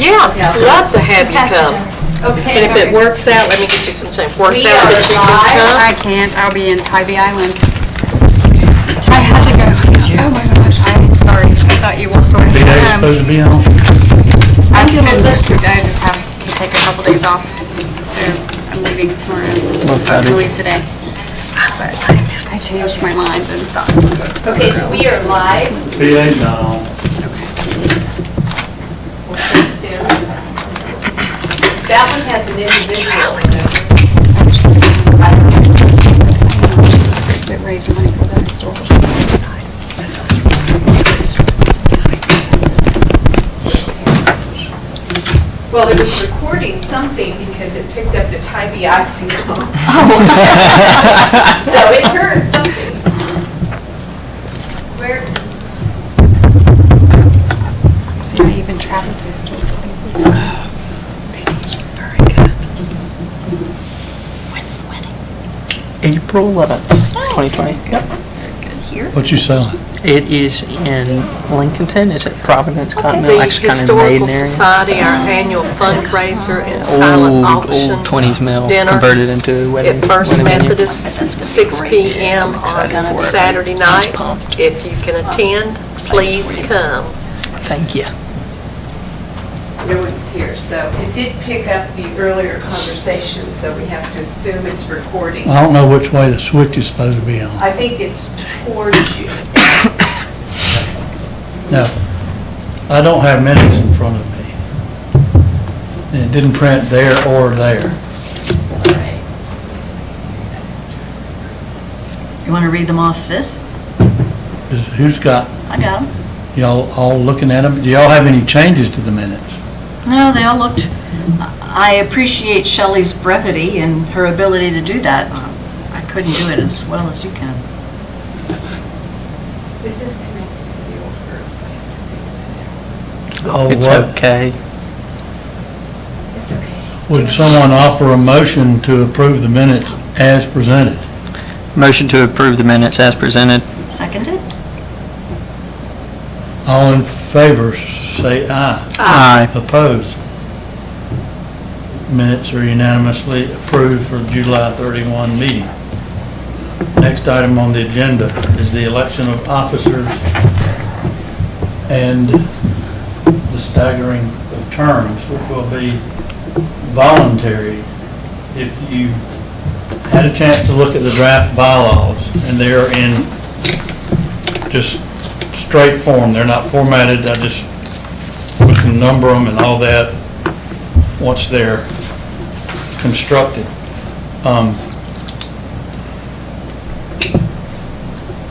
Yeah, I'd love to have you come. Okay. And if it works out, let me get you some time. Works We out are that you can live. come. I can't. I'll be in Tybee Island. I had to go. Oh my gosh, I'm sorry. I thought you walked away. Big A's supposed to be on. I just have to take a couple days off. So I'm leaving tomorrow. I was going to leave today. But I changed my mind and thought. Okay, so we are live. Big A's not on. That one has an individual. Raise money for the historical. Well, it was recording something because it picked up the Tybee Island. So it heard something. Where is? See, I even traveled to historical places. Very good. When's the wedding? April 11th, 2020. Yep. Very good. Here? What you selling? It is in Lincolnton. It's at Providence Continental. The Actually, kind of Historical maiden area. Society, our annual fundraiser and silent auction Old 20s mill dinner converted into a wedding. at First wedding venue. Methodist, 6 p.m. on Saturday night. If you can attend, please come. Thank you. No one's here, so it did pick up the earlier conversation, so we have to assume it's recording. I don't know which way the switch is supposed to be on. I think it's towards you. No, I don't have minutes in front of me. And it didn't print there or there. You want to read them off this? Who's got, I got them. y'all all looking at them? Do y'all have any changes to the minutes? No, they all looked, I appreciate Shelley's brevity and her ability to do that. I couldn't do it as well as you can. This is connected to the old group. Oh, It's what? okay. It's okay. Would someone offer a motion to approve the minutes as presented? Motion to approve the minutes as presented. Seconded? All in favor, say aye. Aye. Opposed? Minutes are unanimously approved for the July 31 meeting. Next item on the agenda is the election of officers and the staggering of terms, which will be voluntary. If you had a chance to look at the draft bylaws, and they're in just straight form, they're not formatted, we can number them and all that once they're constructed.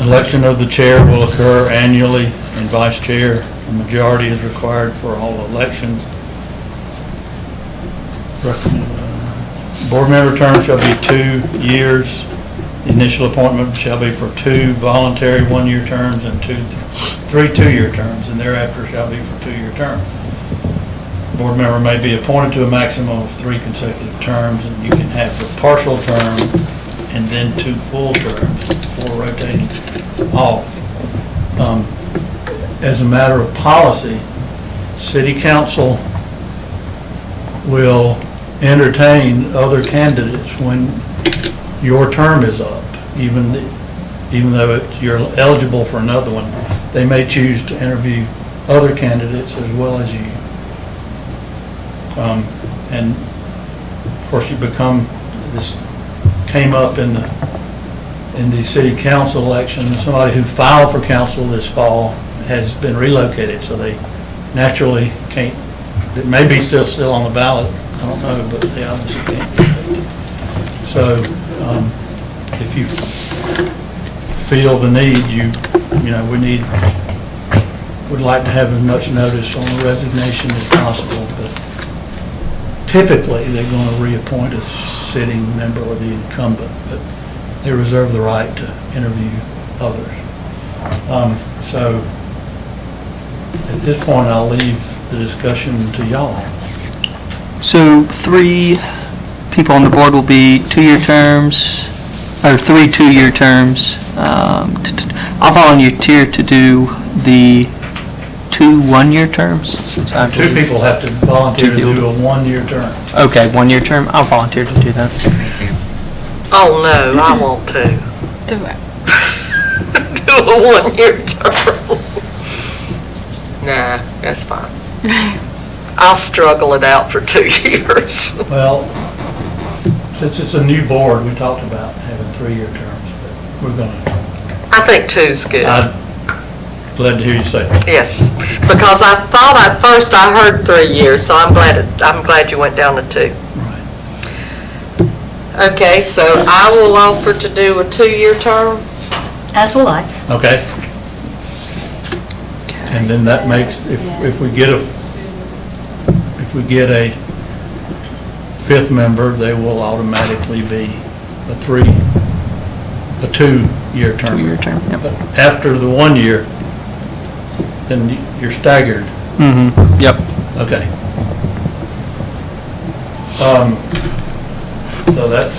Election of the chair will occur annually, and vice chair. A majority is required for all elections. Board member terms shall be 2 years. The initial appointment shall be for 2 voluntary 1-year terms and 3 2-year terms, and thereafter shall be for 2-year terms. Board member may be appointed to a maximum of 3 consecutive terms, and you can have a partial term and then 2 full terms before rotating off. As a matter of policy, city council will entertain other candidates when your term is up, even though you're eligible for another one. They may choose to interview other candidates as well as you. And of course, this came up in the city council election. Somebody who filed for council this fall has been relocated, so they naturally can't. It may be still on the ballot. I don't know, but they obviously can't. So if you feel the need, would like to have as much notice on the resignation as possible, but typically they're going to reappoint a sitting member or the incumbent, but they reserve the right to interview others. So at this point, I'll leave the discussion to y'all. So 3 people on the board will be 2-year terms, or 3 2-year terms. I'll volunteer to do the 2 one-year terms, since I Two believe... people have to volunteer to Two do a one-year term. Okay, 1-year term, I'll volunteer to do that. Me too. Oh, no, I want to Do it. do a one-year term. Nah, that's fine. I'll struggle it out for 2 years. Well, since it's a new board, we talked about having 3-year terms, but we're going to, I think 2's good. I'm glad to hear you say that. Yes, because I thought at first I heard 3 years, so I'm glad you went down to 2. Right. Okay, so I will offer to do a 2-year term. As will I. Okay. And then that makes, if we get a 5th member, they will automatically be a 2-year term. 2-year term, yep. But after the 1 year, then you're staggered. Mm-hmm, yep. Okay. So that's,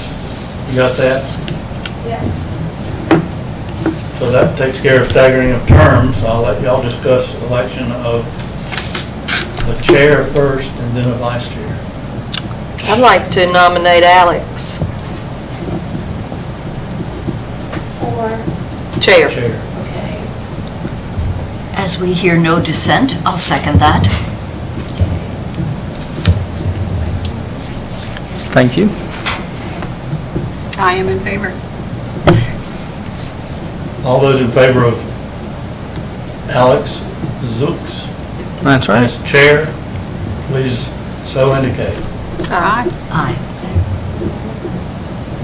you got that? Yes. So that takes care of staggering of terms. I'll let y'all discuss election of the chair first and then a vice chair. I'd like to nominate Alex. Chair. Chair. Okay. As we hear no dissent, I'll second that. Thank you. I am in favor. All those in favor of Alex Zooks That's right. as chair, please so indicate. Aye. Aye.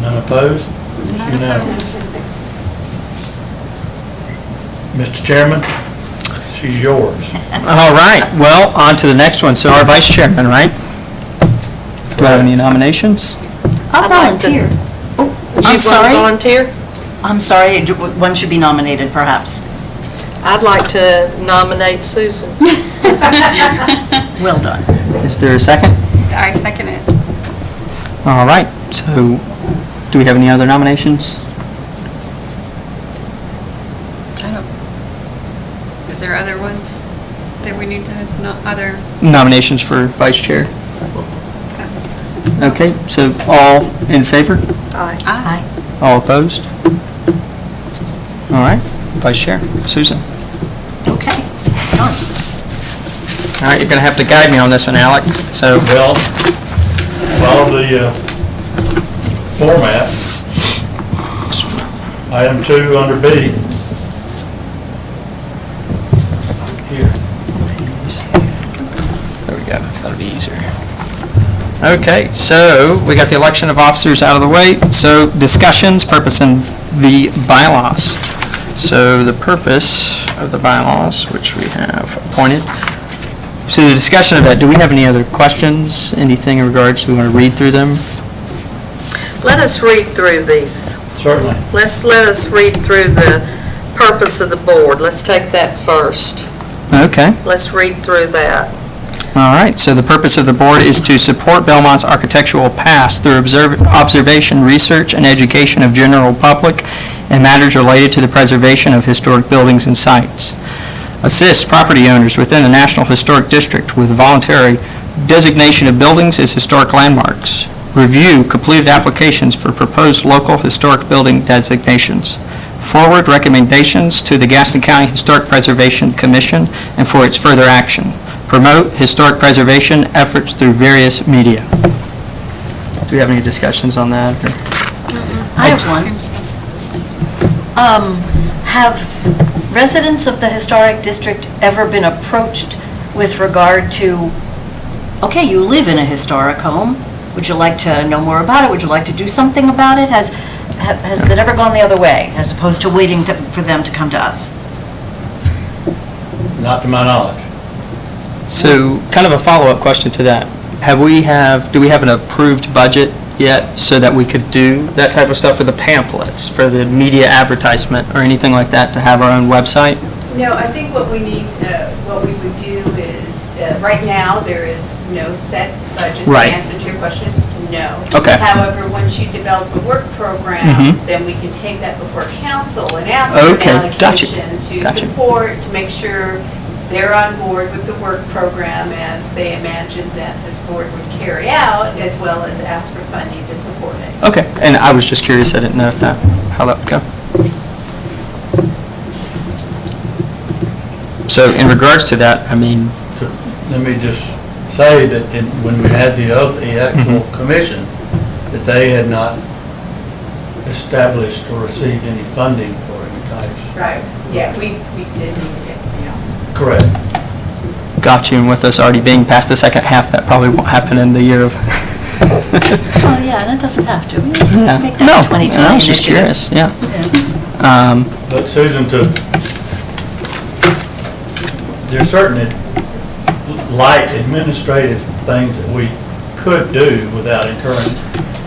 None opposed? It's unanimous. Mr. Chairman, she's yours. All right, well, on to the next one. So our vice chairman, right? Do I have any nominations? I'll I'd like to- volunteer. You I'm want to sorry? volunteer? I'm sorry, one should be nominated, perhaps. I'd like to nominate Susan. Well done. Is there a second? I second it. All right, so do we have any other nominations? I don't, is there other ones that we need to, no, other? Nominations for vice chair? Okay, so all in favor? Aye. Aye. All opposed? All right, vice chair, Susan. Okay, done. All right, you're going to have to guide me on this one, Alec. So, Well, follow the format. Item 2 under B. Here. there we go, that'll be easier. Okay, so we got the election of officers out of the way. So discussions, purpose, and the bylaws. So the purpose of the bylaws, which we have appointed. So the discussion of that, do we have any other questions? Anything in regards, do we want to read through them? Let us read through these. Certainly. Let us read through the purpose of the board. Let's take that first. Okay. Let's read through that. All right, so the purpose of the board is to support Belmont's architectural past through observation, research, and education of general public and matters related to the preservation of historic buildings and sites. Assist property owners within the National Historic District with voluntary designation of buildings as historic landmarks. Review completed applications for proposed local historic building designations. Forward recommendations to the Gaston County Historic Preservation Commission and for its further action. Promote historic preservation efforts through various media. Do we have any discussions on that? I have one. Have residents of the historic district ever been approached with regard to, okay, you live in a historic home, would you like to know more about it? Would you like to do something about it? Has it ever gone the other way, as opposed to waiting for them to come to us? Not to my knowledge. So, kind of a follow-up question to that. Do we have an approved budget yet so that we could do that type of stuff for the pamphlets, for the media advertisement, or anything like that, to have our own website? No, I think what we need, what we would do is, right now, there is no set budget. Right. The answer to your question is no. Okay. However, once you develop a work program, Mhm. then we can take that before council and ask for an Okay, gotcha. allocation to Gotcha. support, to make sure they're on board with the work program as they imagined that this board would carry out, as well as ask for funding to support it. Okay, and I was just curious, I didn't know if how that would go. So in regards to that, I mean, Let me just say that when we had the actual commission, that they had not established or received any funding for any types. Right, yeah, we didn't, Correct. got you, and with us already being past the second half, that probably won't happen in the year of. Oh, yeah, and it doesn't have to. Yeah. Make No, that a 2020 I was just initiative. curious, yeah. But Susan, there's certain light administrative things that we could do without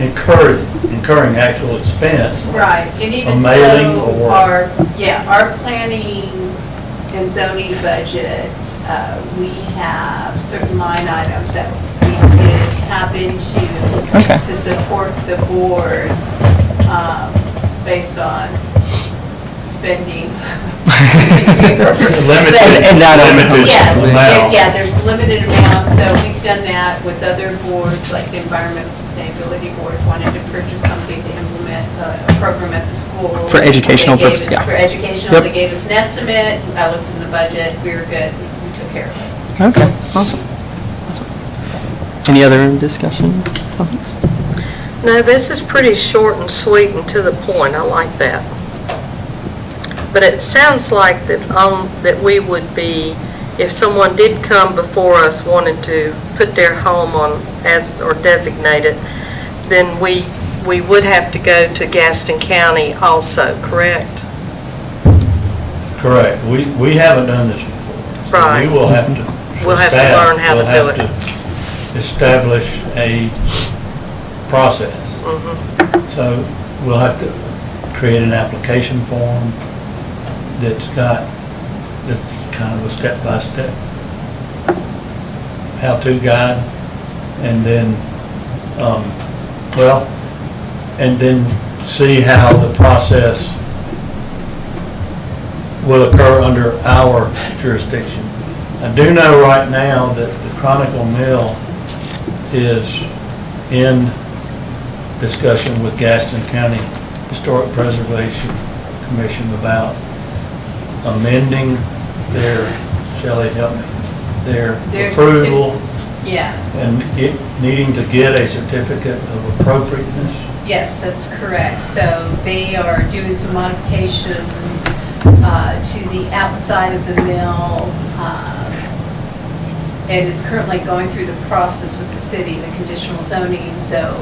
incurring actual expense. right, and even A mailing so, or- our planning and zoning budget, we have certain line items that we could tap into Okay. to support the board, based on spending. And not Limited amount. Yeah, there's limited amount, so we've done that with other boards, like the Environmental Sustainability Board wanted to purchase something to implement a program at the school. For educational They gave purposes, us- yeah. For educational, Yep. they gave us an estimate, I looked in the budget, we were good, we took care of it. Okay, awesome. Any other discussion? No, this is pretty short and sweet and to the point. I like that. But it sounds like that we would be, if someone did come before us wanted to put their home on or designate it, then we would have to go to Gaston County also, correct? Correct. We haven't done this before. So Right. We will have to. We'll have to staff learn how to will do have it. to establish a process. So we'll have to create an application form that's kind of a step-by-step how-to guide, and then, and then see how the process will occur under our jurisdiction. I do know right now that the Chronicle Mill is in discussion with Gaston County Historic Preservation Commission about amending their, Shelley, help me, their Their approval Yeah, and needing to get a certificate of appropriateness. yes, that's correct. So they are doing some modifications to the outside of the mill, and it's currently going through the process with the city, the conditional zoning. So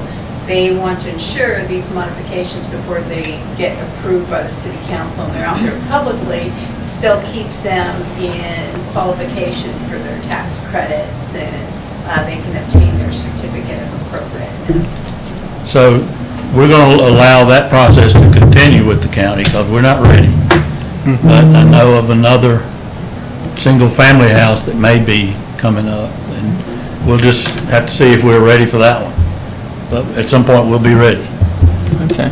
they want to ensure these modifications before they get approved by the city council and they're out there publicly, still keeps them in qualification for their tax credits, and they can obtain their certificate of appropriateness. So we're going to allow that process to continue with the county because we're not ready. But I know of another single-family house that may be coming up, and we'll just have to see if we're ready for that one. But at some point, we'll be ready. Okay.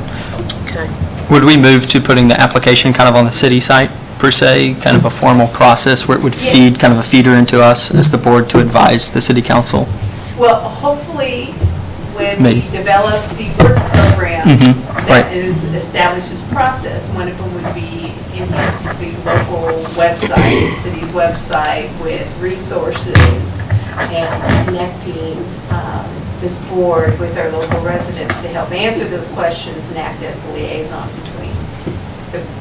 Okay. Would we move to putting the application kind of on the city site, per se, kind of a formal process where it would feed, kind of a feeder into us as the board to advise the city council? Well, hopefully, when Maybe. we develop the work program, right. that it establishes process. One of them would be enhance the local website, the city's website, with resources and connecting this board with our local residents to help answer those questions and act as a liaison between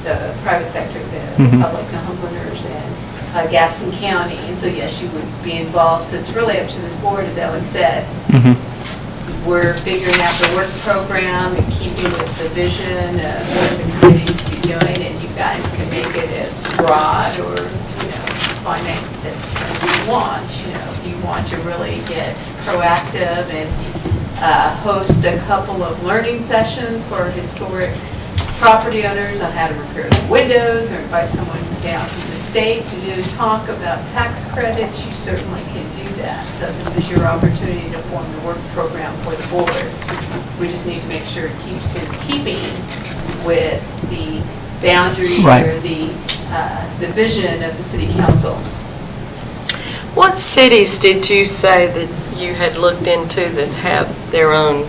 the private sector, the public, the homeowners, and Gaston County. And so, yes, you would be involved. So it's really up to this board, as Alex said. We're figuring out the work program and keeping with the vision of what the committee's to be doing, and you guys can make it as broad or, finite as you want. If you want to really get proactive and host a couple of learning sessions for historic property owners on how to repair the windows, or invite someone down from the state to do a talk about tax credits, you certainly can do that. So this is your opportunity to form the work program for the board. We just need to make sure it keeps in keeping with the boundaries Right. or the vision of the city council. What cities did you say that you had looked into that have their own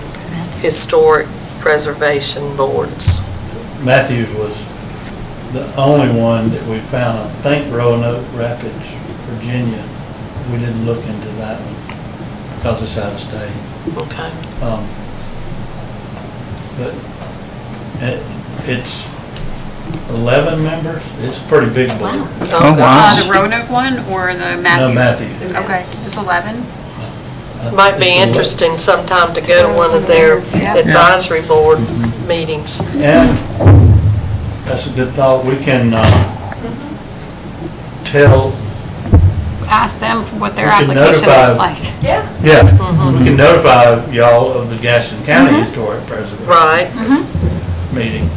historic preservation boards? Matthews was the only one that we found. I think Roanoke Rapids, Virginia, we didn't look into that one because it's out of state. Okay. But it's 11 members. It's a pretty big board. Oh, wow. The Roanoke one or the No, Matthews? Matthews. Okay, it's 11? Might be It's 11. interesting sometime to go to one of their Yeah. advisory board meetings. And that's a good thought. We can tell, Ask them for what their We can application notify- looks like. Yeah. yeah, we can notify y'all of the Gaston County Historic Preservation Right. meeting.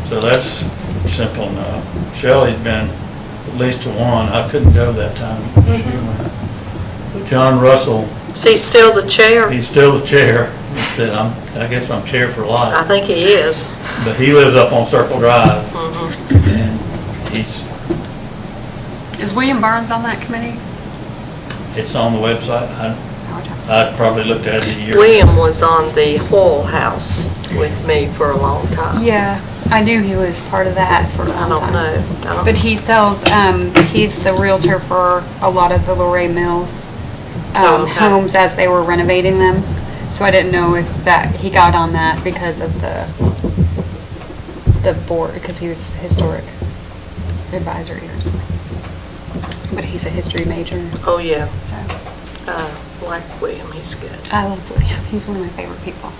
So that's simple enough. Shelley's been at least to one. I couldn't go that time. She went. But John Russell, Is he still the chair? he's still the chair. He said, I guess I'm chair for I life. think he is. But he lives up on Circle Drive. And Is William Barnes on that committee? it's on the website. I would have to- I probably looked at it a year. William was on the Hoyle House with me for a long time. Yeah, I knew he was part of that for a I long don't time. know. I don't- But he sells, he's the realtor for a lot of the Luray Mills Oh, okay. homes as they were renovating them. So I didn't know if that, he got on that because of the board, because he was historic advisory or something. But he's a history major, Oh, yeah. so Like William, he's good. I love William. He's one of my favorite people.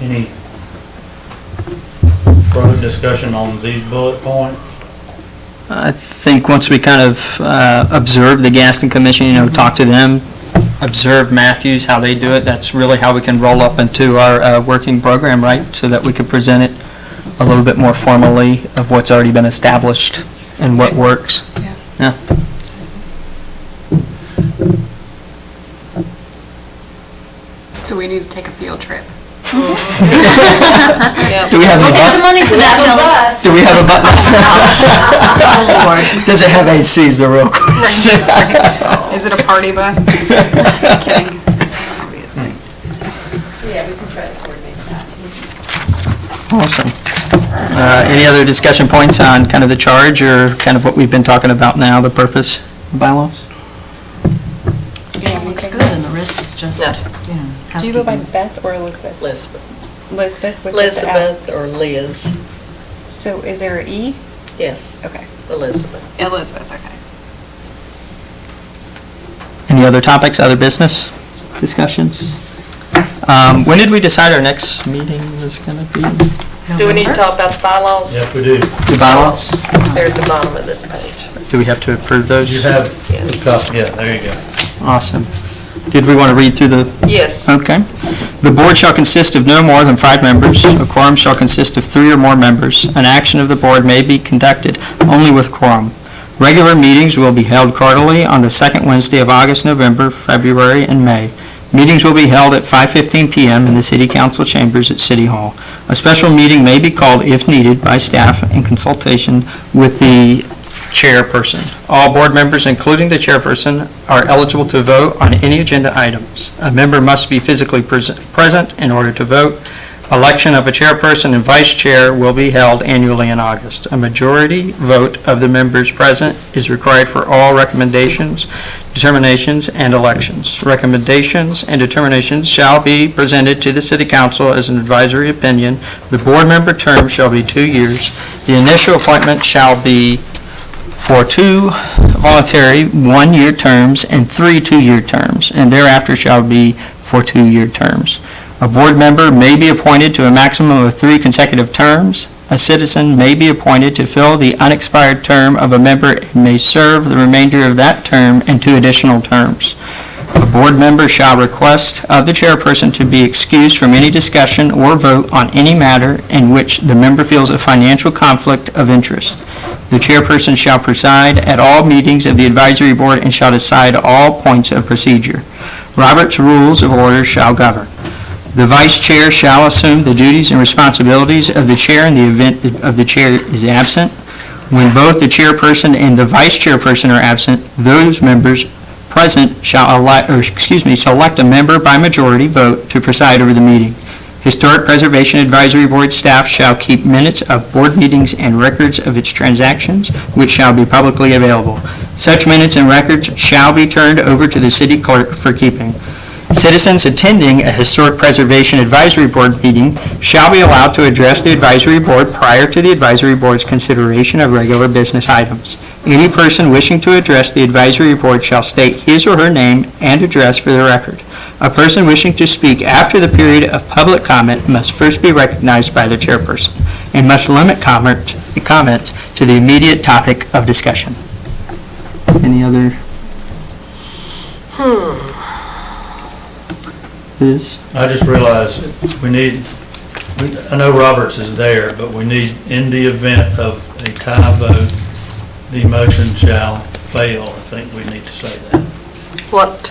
Any further discussion on these bullet points? I think once we kind of observe the Gaston Commission, talk to them, observe Matthews, how they do it, that's really how we can roll up into our working program, right? So that we could present it a little bit more formally of what's already been established and what works. Yeah. So we need to take a field trip. Do we have a We'll get bus? some money for that, Shelley. Do we have a bus? Does it have ACs, the real question? Is it a party bus? Kidding. Obviously. Yeah, we can try to coordinate that. Awesome. Any other discussion points on kind of the charge or kind of what we've been talking about now, the purpose of bylaws? Yeah, it looks good, and the rest is just, No. Do you go by housekeeping. Beth or Elizabeth? Elizabeth. Elizabeth with just a L. Elizabeth or Liz. So is there an E? Yes, Okay. Elizabeth. Elizabeth, okay. Any other topics, other business discussions? When did we decide our next meeting was going to be? Do we need to talk about the bylaws? Yes, we do. The bylaws? They're at the bottom of this page. Do we have to approve those? You have Yes. a copy, yeah, there you go. Awesome. Did we want to read through the? Yes. Okay. The board shall consist of no more than 5 members. A quorum shall consist of 3 or more members. An action of the board may be conducted only with quorum. Regular meetings will be held quarterly on the second Wednesday of August, November, February, and May. Meetings will be held at 5:15 p.m. in the City Council chambers at City Hall. A special meeting may be called if needed by staff in consultation with the chairperson. All board members, including the chairperson, are eligible to vote on any agenda items. A member must be physically present in order to vote. Election of a chairperson and vice chair will be held annually in August. A majority vote of the members present is required for all recommendations, determinations, and elections. Recommendations and determinations shall be presented to the City Council as an advisory opinion. The board member term shall be 2 years. The initial appointment shall be for 2 voluntary 1-year terms and 3 2-year terms, and thereafter shall be for 2-year terms. A board member may be appointed to a maximum of 3 consecutive terms. A citizen may be appointed to fill the unexpired term of a member and may serve the remainder of that term and 2 additional terms. A board member shall request of the chairperson to be excused from any discussion or vote on any matter in which the member feels a financial conflict of interest. The chairperson shall preside at all meetings of the advisory board and shall decide all points of procedure. Robert's Rules of Order shall govern. The vice chair shall assume the duties and responsibilities of the chair in the event of the chair is absent. When both the chairperson and the vice chairperson are absent, those members present shall select a member by majority vote to preside over the meeting. Historic Preservation Advisory Board staff shall keep minutes of board meetings and records of its transactions, which shall be publicly available. Such minutes and records shall be turned over to the city clerk for keeping. Citizens attending a Historic Preservation Advisory Board meeting shall be allowed to address the advisory board prior to the advisory board's consideration of regular business items. Any person wishing to address the advisory board shall state his or her name and address for the record. A person wishing to speak after the period of public comment must first be recognized by the chairperson and must limit comments to the immediate topic of discussion. Any other? I just realized I know Roberts is there, but we need, in the event of a tie vote, the motion shall fail. I think we need to say that. What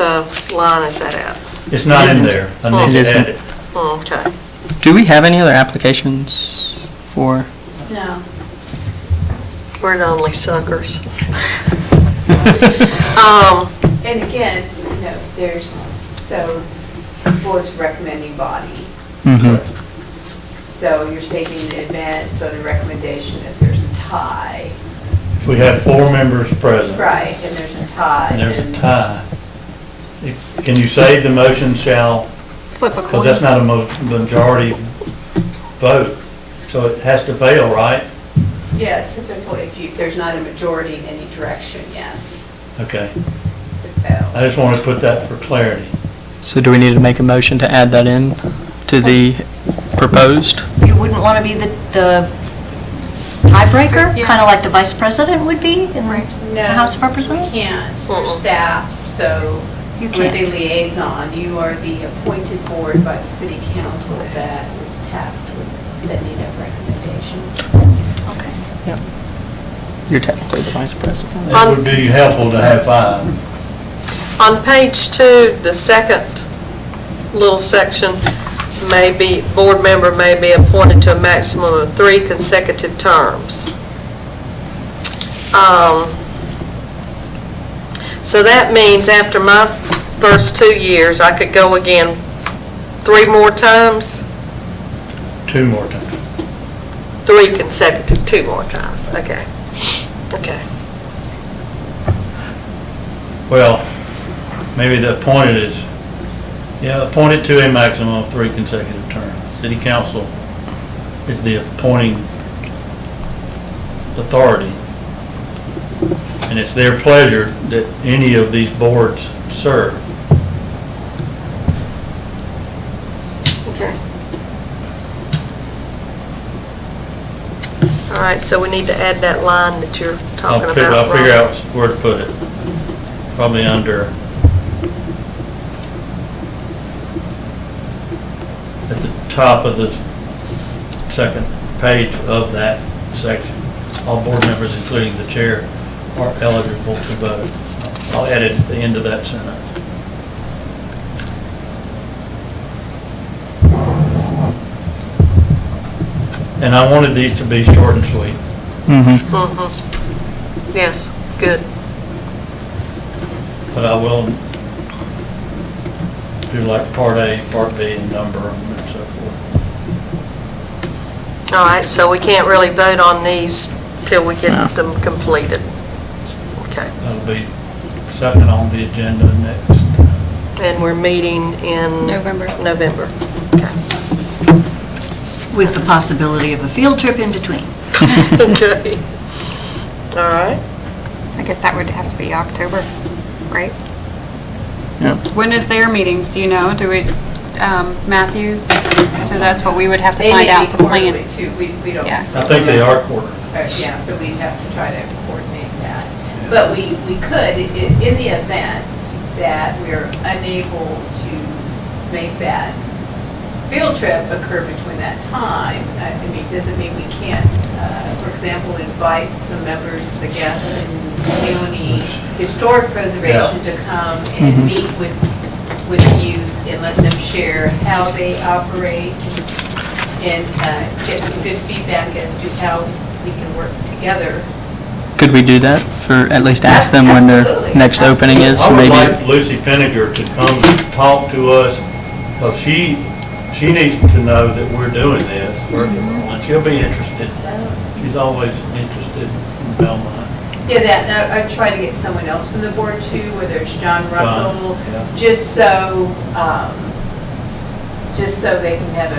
line is that at? It's not in there. I need to add it. Okay. Do we have any other applications for? No. We're the only suckers. And again, this board's recommending body. So you're stating the event or the recommendation if there's a tie. If we have 4 members present. Right, and there's a tie. And there's a tie. Can you say the motion shall, Flip a coin. because that's not a majority vote, so it has to fail, right? Yeah, typically, if there's not a majority in any direction, yes, Okay. it fails. I just want to put that for clarity. So do we need to make a motion to add that in to the proposed? You wouldn't want to be the tiebreaker, Yeah. kind of like the vice president would be in the House of No, Representatives? we can't. We're staff, so You we're the can't. liaison. You are the appointed board by the city council that is tasked with sending up recommendations. Okay. You're technically the vice president. It would be helpful to have 5. On page 2, the second little section, board member may be appointed to a maximum of 3 consecutive terms. So that means after my first 2 years, I could go again 3 more times? 2 more times. 3 consecutive, 2 more times, okay. Okay. Well, maybe the appointed is, appointed to a maximum of 3 consecutive terms. City council is the appointing authority. And it's their pleasure that any of these boards serve. Okay. All right, so we need to add that line that you're talking about. I'll figure out where to put it. Probably under, at the top of the second page of that section. All board members, including the chair, are eligible to vote. I'll add it at the end of that sentence. And I wanted these to be short and sweet. Yes, good. But I will do like Part A, Part B, and number them and so forth. All right, so we can't really vote on these till we get them completed. Okay. That'll be second on the agenda next. And we're meeting in? November. November, okay. With the possibility of a field trip in between. Okay. All right. I guess that would have to be October, right? Yeah. When is their meetings, do you know? Do we, Matthews? So that's what we would have to They find may out be to plan. quarterly too. We don't. Yeah. I think they are quarterly. Yeah, so we'd have to try to coordinate that. But we could, in the event that we're unable to make that field trip occur between that time, I mean, doesn't mean we can't, for example, invite some members of the Gaston County Historic Preservation to come and meet with you and let them share how they operate and get some good feedback as to how we can work together Could we do that for, at least ask them when their Absolutely. next opening is? I would Maybe. like Lucy Finnegar to come talk to us, because she needs to know that we're doing this, working on it. She'll be interested. She's always interested in Belmont. Yeah, that, I try to get someone else from the board too, whether it's John Russell, yeah. just so they can have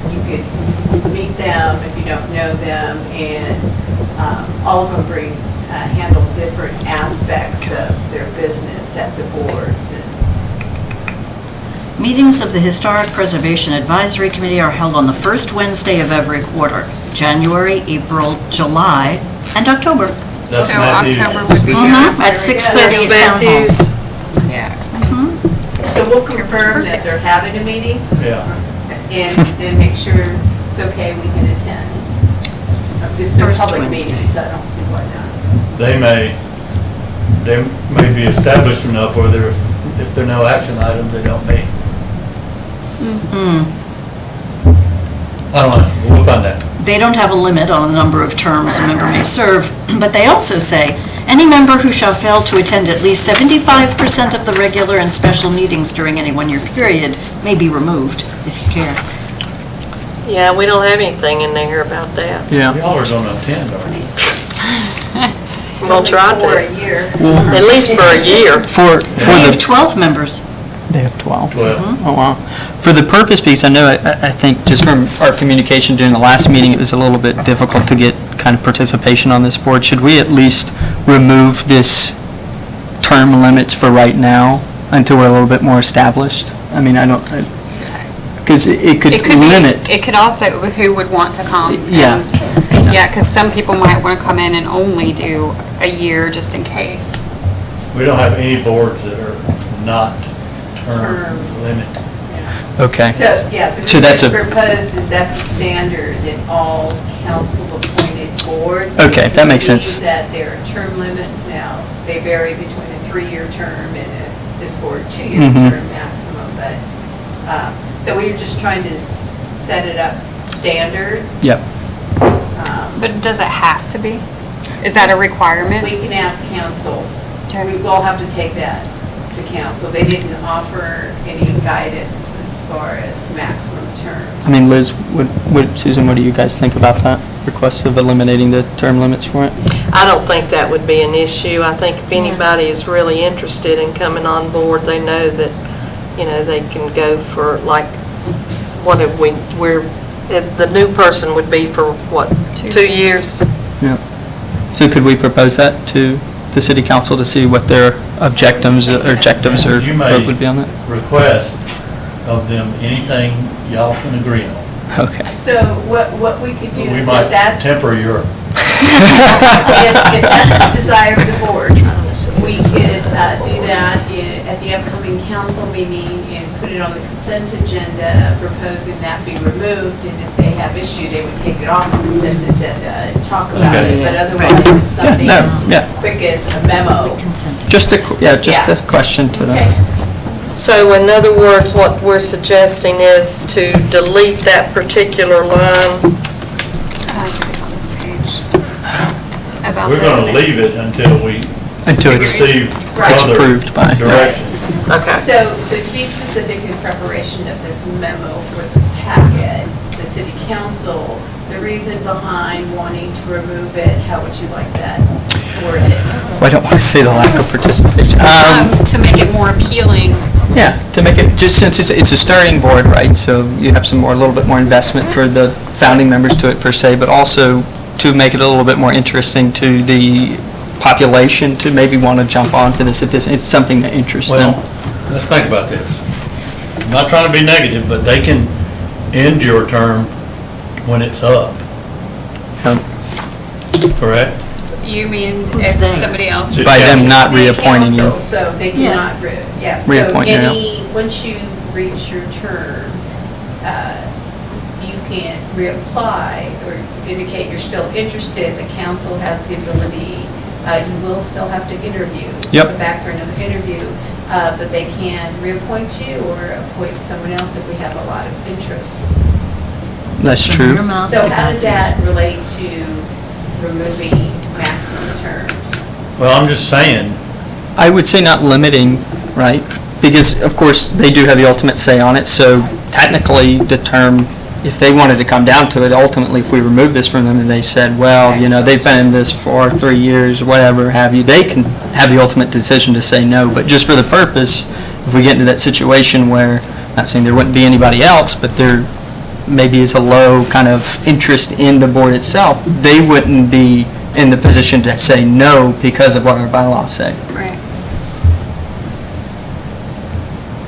you could meet them if you don't know them, and all of them handle different aspects of their business at the boards. Meetings of the Historic Preservation Advisory Committee are held on the first Wednesday of every quarter, January, April, July, and October. That's So Matthews. October would be Mhm, good. At 6:30 at Town Hall. Matthews. Yeah. So we'll confirm that they're having a meeting Yeah. and make sure it's okay, we can attend. They're First public Wednesday. meetings, I don't see why not. They may be established enough where if there are no action items, they don't meet. I don't know, we'll find out. They don't have a limit on the number of terms a member may serve, but they also say, any member who shall fail to attend at least 75% of the regular and special meetings during any one-year period may be removed, if you care. Yeah, we don't have anything in there about that. Yeah. Y'all are gonna attend, aren't you? We'll try For to, a year. at least for a year. For We have the, 12 members. they have 12. Well, Oh, wow. For the purpose piece, I know, I think just from our communication during the last meeting, it was a little bit difficult to get kind of participation on this board. Should we at least remove this term limits for right now until we're a little bit more established? I mean, I don't, because it could limit. It could also, who would want to come. Yeah. and- Yeah, because some people might want to come in and only do a year just in case. we don't have any boards that are not term limit. Okay. So, yeah, the So reason that's it's a- proposed is that's a standard in all council-appointed boards. Okay, that makes sense. Means that there are term limits now. They vary between a 3-year term and this board 2-year Mhm. term maximum, but, so we're just trying to set it up standard. Yep. But does it have to be? Is that a requirement? We can ask council. Okay. We will have to take that to council. They didn't offer any guidance as far as maximum terms. I mean, Liz, Susan, what do you guys think about that request of eliminating the term limits for it? I don't think that would be an issue. I think if anybody is really interested in coming on board, they know that, they can go for, like, what have the new person would be for, what, 2 years? Yeah. So could we propose that to the city council to see what their objectives or You may vote would be on that? request of them anything y'all can agree on. Okay. So what we could do We is might if that's, temper your, if that's the desire of the board, we could do that at the upcoming council meeting and put it on the consent agenda, proposing that be removed, and if they have issue, they would take it off the consent agenda and talk about Okay. it, but otherwise, it's something no, as yeah. quick as a memo. Consent. Just a question to Okay. them. So in other words, what we're suggesting is to delete that particular line. I think it's on this page. About we're gonna the- leave it until we Until it's receive Right. other approved by. direction. Okay. So to be specific in preparation of this memo for the packet, the city council, the reason behind wanting to remove it, how would you like that worded? Well, I don't want to say the lack of participation. To make it more appealing. Yeah, to make it, just since it's a starting board, right, so you have a little bit more investment for the founding members to it per se, but also to make it a little bit more interesting to the population to maybe want to jump onto this if it's something that interests them. Well, let's think about this. I'm not trying to be negative, but they can end your term when it's up, correct? You mean Who's if they? somebody else? Just By them council. not City reappointing you. council, So they Yeah. cannot, so Reappoint you, yeah. once you reach your term, you can reapply or indicate you're still interested. The council has the ability, you will still have to interview. Yep. Go back for another interview, but they can reappoint you or appoint someone else if we have a lot of interest. That's From true. your mouth So to how does God's ears. that relate to removing maximum terms. Well, I'm just saying, I would say not limiting, right? Because, of course, they do have the ultimate say on it, so technically the term, if they wanted to come down to it, ultimately, if we remove this from them and they said, well, you know, they've been in this for 3 years, whatever have you, they can have the ultimate decision to say no. But just for the purpose, if we get into that situation where, not saying there wouldn't be anybody else, but there maybe is a low kind of interest in the board itself, they wouldn't be in the position to say no because of what our bylaws say. Right.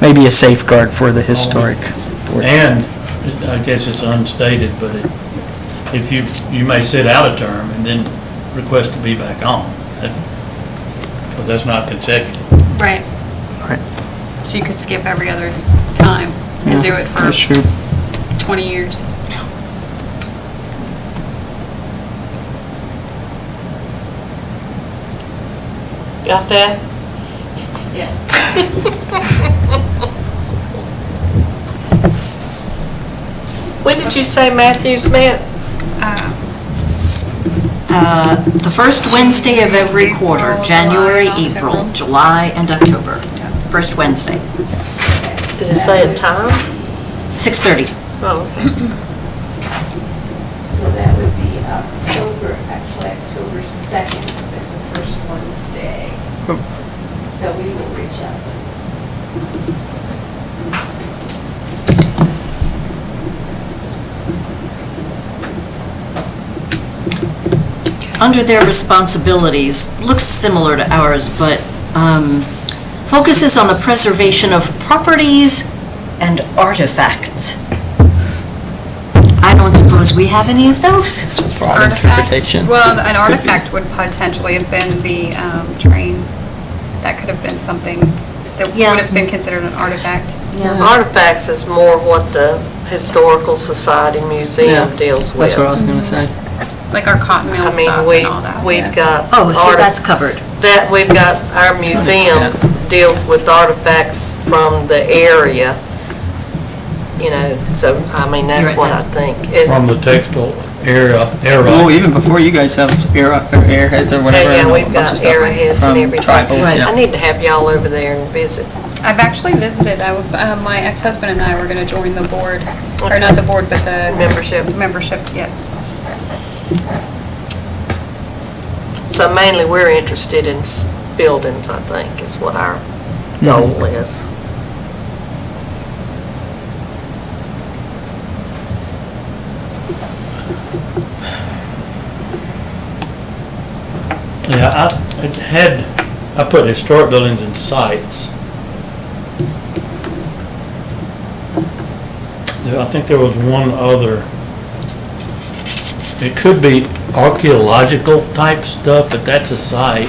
Maybe a safeguard for the historic board. and I guess it's unstated, but if you may sit out a term and then request to be back on, because that's not consecutive. Right. Right. So you could skip every other time and do it for That's true. 20 years. Got that? Yes. When did you say Matthews met? The first Wednesday of every quarter, April, January, July, April, October. July, and October. First Wednesday, Did it say a time? 6:30. Oh, okay. So that would be actually October 2nd is the first Wednesday. So we will reach out. Under their responsibilities, looks similar to ours, but focuses on the preservation of properties and artifacts. I don't suppose we have any of those? Broad Artifacts. interpretation. Well, an artifact would potentially have been the train. That could have been something that Yeah. would have been considered an artifact. Artifacts is more what the Historical Society Museum deals with. That's what I was going to say. Like our cotton mill I stuff mean, and all that. we've got. Oh, so that's covered. That, we've got, our museum extent. deals with artifacts from the area, you know, so, I mean, that's You're what right, I think. Is- From the textile era. Well, even before you guys have airheads or whatever. Yeah, and a we've bunch got of stuff arrowheads from and everything. tribal, Right. yeah. I need to have y'all over there and visit. I've actually visited, my ex-husband and I were going to join the board, or not the board, but the Membership. membership, yes. So mainly, we're interested in buildings, I think, is what our goal is. Yeah, I put historic buildings and sites. I think there was one other. It could be archaeological type stuff, but that's a site.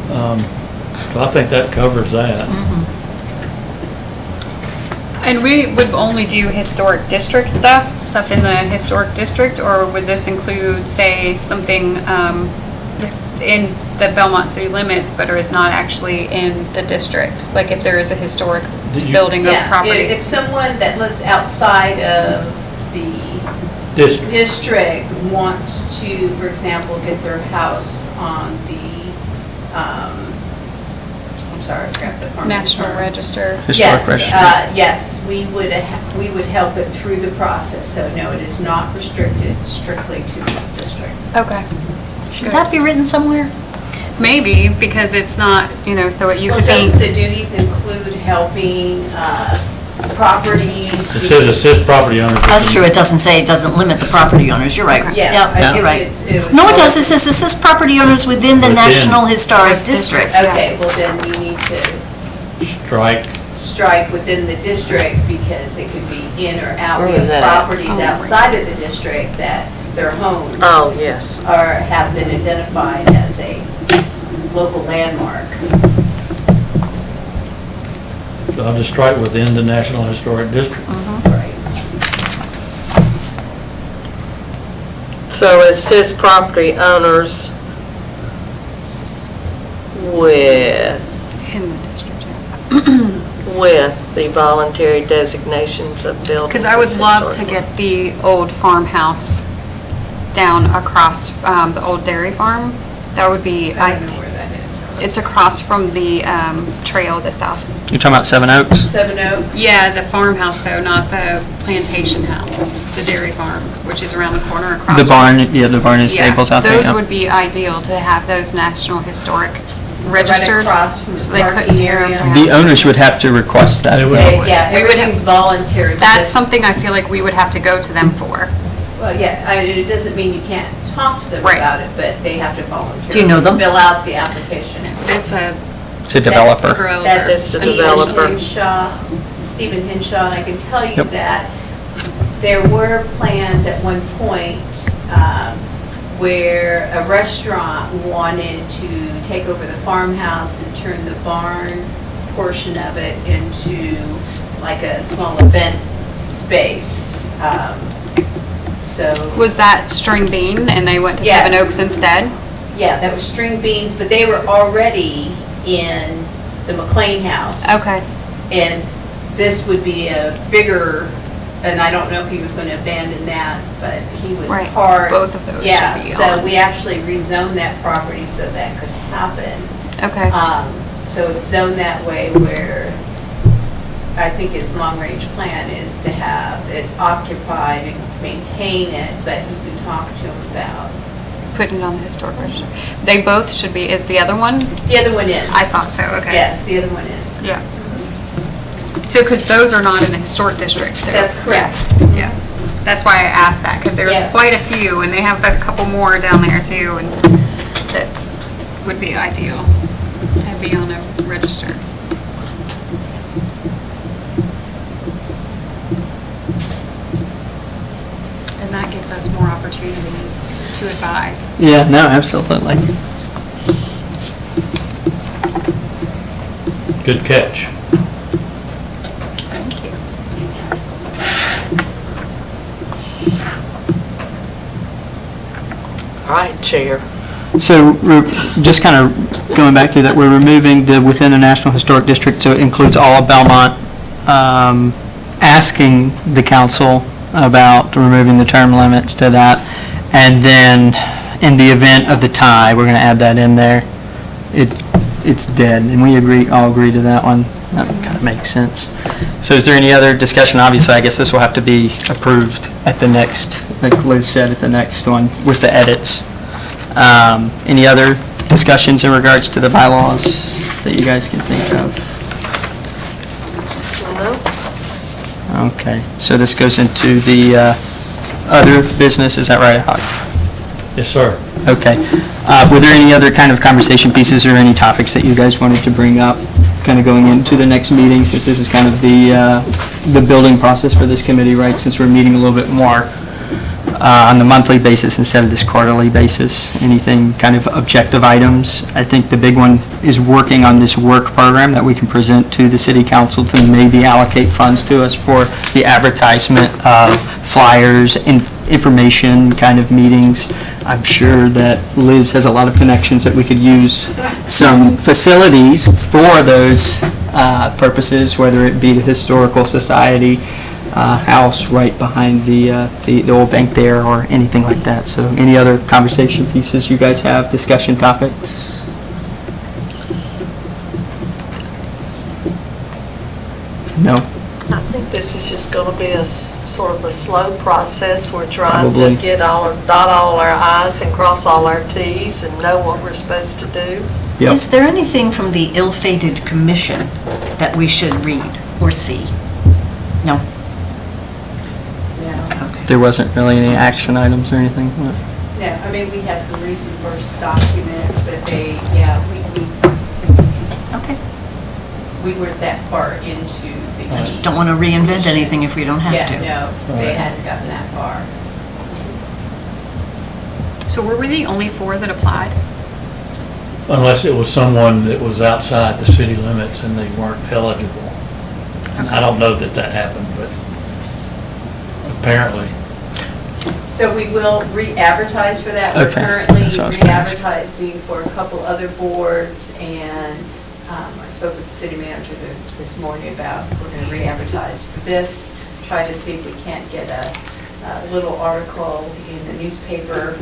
So I think that covers that. And we would only do historic district stuff in the historic district, or would this include, say, something in the Belmont city limits, but is not actually in the district? Like if there is a historic building or Yeah, property? if someone that lives outside of the district wants to, for example, get their house on the, I'm sorry, I forgot the form. National Register. Historic register. Yes, we would help it through the process, so no, it is not restricted strictly to this district. Okay. Should that be written somewhere? Maybe, because it's not, so you could Doesn't be, the duties include helping properties? It says assist property owners. That's true, it doesn't say, it doesn't limit the property owners, you're right. Yeah, I You're think right. was No, it more- does, it says assist property owners within the Within. National Historic District. Okay, well then you need to strike within the district because it could be in or out. Where We was have that at? properties outside of the district that their homes Oh, yes. have been identified as a local landmark. So I'll just strike within the National Historic District. Right. So assist property owners with in the district, yeah. with the voluntary designations of buildings. Because I would as love to historic. get the old farmhouse down across the old dairy farm. That would be, I don't know where that is. it's across from the trail, the south. You're talking about Seven Oaks? Seven Oaks? Yeah, the farmhouse though, not the plantation house, the dairy farm, which is around the corner across. The from- barn, yeah, the barn and stables out there. Those yeah. would be ideal to have those National Historic Right registered. across from So the they couldn't parking tear 'em area. down. The owners would have to request that. They would. Yeah, We would have- everything's voluntary. That's because- something I feel like we would have to go to them for. Well, yeah, it doesn't mean you can't talk to them Right. about it, but they have to voluntarily. Do you know them? Fill out the application. It's a It's a developer. grower. It's a developer. Stephen Hinshaw, and I can tell you Yep. that there were plans at one point where a restaurant wanted to take over the farmhouse and turn the barn portion of it into like a small event space. So. Was that string bean and they went to Seven Yes. Oaks instead? Yeah, that was string beans, but they were already in the McLean house. Okay. And this would be a bigger, and I don't know if he was going to abandon that, but he was Right. part. Both of those Yeah, should be so on. we actually rezoned that property so that could happen. Okay. So it's zoned that way where I think his long-range plan is to have it occupied and maintain it, but you can talk to him about. Putting it on the historic register. They both should be, is the other one? The other one is. I thought so, okay. Yes, the other one is. Yeah. So, because those are not in the historic district, so. That's correct. Yeah, yeah. That's why I asked that, because there's Yeah. quite a few, and they have a couple more down there too, and that would be ideal to be on a register. And that gives us more opportunity to advise. Yeah, no, absolutely. Good catch. Thank you. All right, Chair. So we're just kind of going back through that, we're removing the within the National Historic District, so it includes all of Belmont, asking the council about removing the term limits to that. And then in the event of the tie, we're going to add that in there. It's dead, and we all agree to that one. That kind of makes sense. So is there any other discussion? Obviously, I guess this will have to be approved at the next, like Liz said, at the next one with the edits. Any other discussions in regards to the bylaws that you guys can think of? No? Okay, so this goes into the other business, is that right? Yes, sir. Okay. Were there any other kind of conversation pieces or any topics that you guys wanted to bring up, kind of going into the next meeting, since this is kind of the building process for this committee, right? Since we're meeting a little bit more on the monthly basis instead of this quarterly basis. Anything kind of objective items? I think the big one is working on this work program that we can present to the city council to maybe allocate funds to us for the advertisement of flyers and information kind of meetings. I'm sure that Liz has a lot of connections that we could use some facilities for those purposes, whether it be the Historical Society house right behind the old bank there or anything like that. So any other conversation pieces you guys have, discussion topics? No? I think this is just going to be a sort of a slow process. We're trying Probably. to dot all our i's and cross all our t's and know what we're supposed to do. Yep. Is there anything from the ill-fated commission that we should read or see? No? No, Okay. There wasn't really any action items or anything? no, I mean, we have some recent first documents, but they, yeah, Okay. we weren't that far into the. I just don't want to reinvent anything if we don't have to. Yeah, no, they Right. hadn't gotten that far. So were we the only 4 that applied? Unless it was someone that was outside the city limits and they weren't eligible. And I don't know that that happened, but apparently. So we will re-advertise for that. We're Okay, currently that's what I was gonna ask. re-advertising for a couple other boards, and I spoke with the city manager this morning about, we're going to re-advertise for this, try to see if we can't get a little article in the newspaper.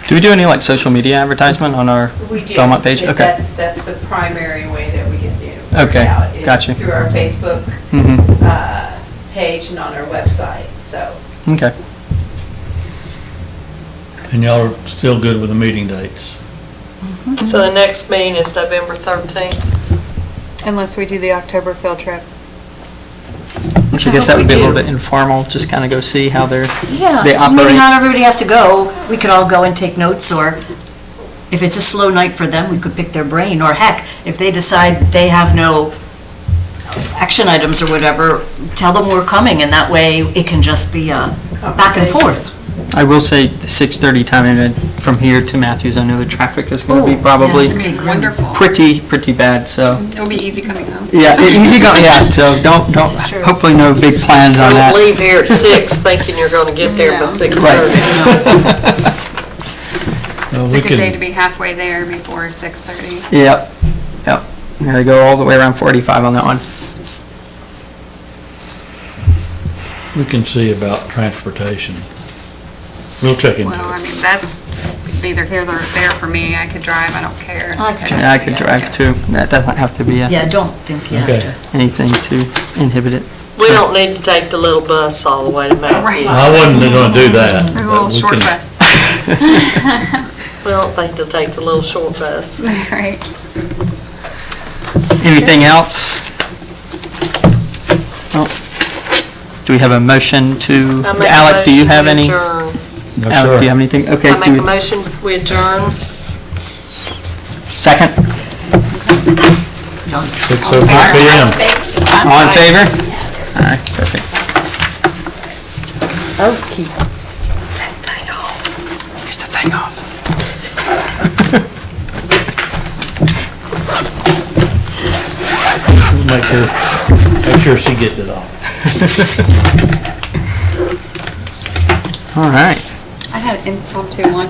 Do we do any like social media advertisement on our We do. Belmont page? Okay. That's the primary way that we get the word Okay, out. is gotcha. through our Facebook Mm-hmm. page and on our website, so. Okay. And y'all are still good with the meeting dates? So the next meeting is November 13th. Unless we do the October field trip. Which I guess that would be a little We do. bit informal, just kind of go see how they Yeah, operate. maybe not everybody has to go. We could all go and take notes, or if it's a slow night for them, we could pick their brain. Or heck, if they decide they have no action items or whatever, tell them we're coming, and that way it can just be back and forth. I will say the 6:30 time, and from here to Matthews, I know the traffic is going to Oh, be yeah, probably it's gonna be Wonderful. pretty bad, so. It'll be easy coming home. Yeah, easy going, yeah, so don't, hopefully no big plans on Don't that. leave here at 6 thinking you're going to get there by No. 6:30. Well, It's we a good can- day to be halfway there before 6:30. Yep. Gotta go all the way around 45 on that one. We can see about transportation. We'll check into Well, I it. mean, that's neither here nor there for me. I could drive, I don't care. I could Yeah, I could drive too. That doesn't have to be Yeah, don't think you have Okay. to. anything to inhibit it. We don't need to take the little bus all the way to Matthews. I wasn't going to do that. There's a but little we short can- bus. We don't think they'll take the little short bus. Right. Anything else? No. Do we have a motion to, I make a Alec, do you motion have we any? adjourn. No, Alec, sir. do you have anything? Okay. I do make a we- motion we adjourn. Second? 6:04 PM. All in favor? All right, perfect. Okay. Here's the thing off. Make sure she gets it off. All right. I had an impromptu lunch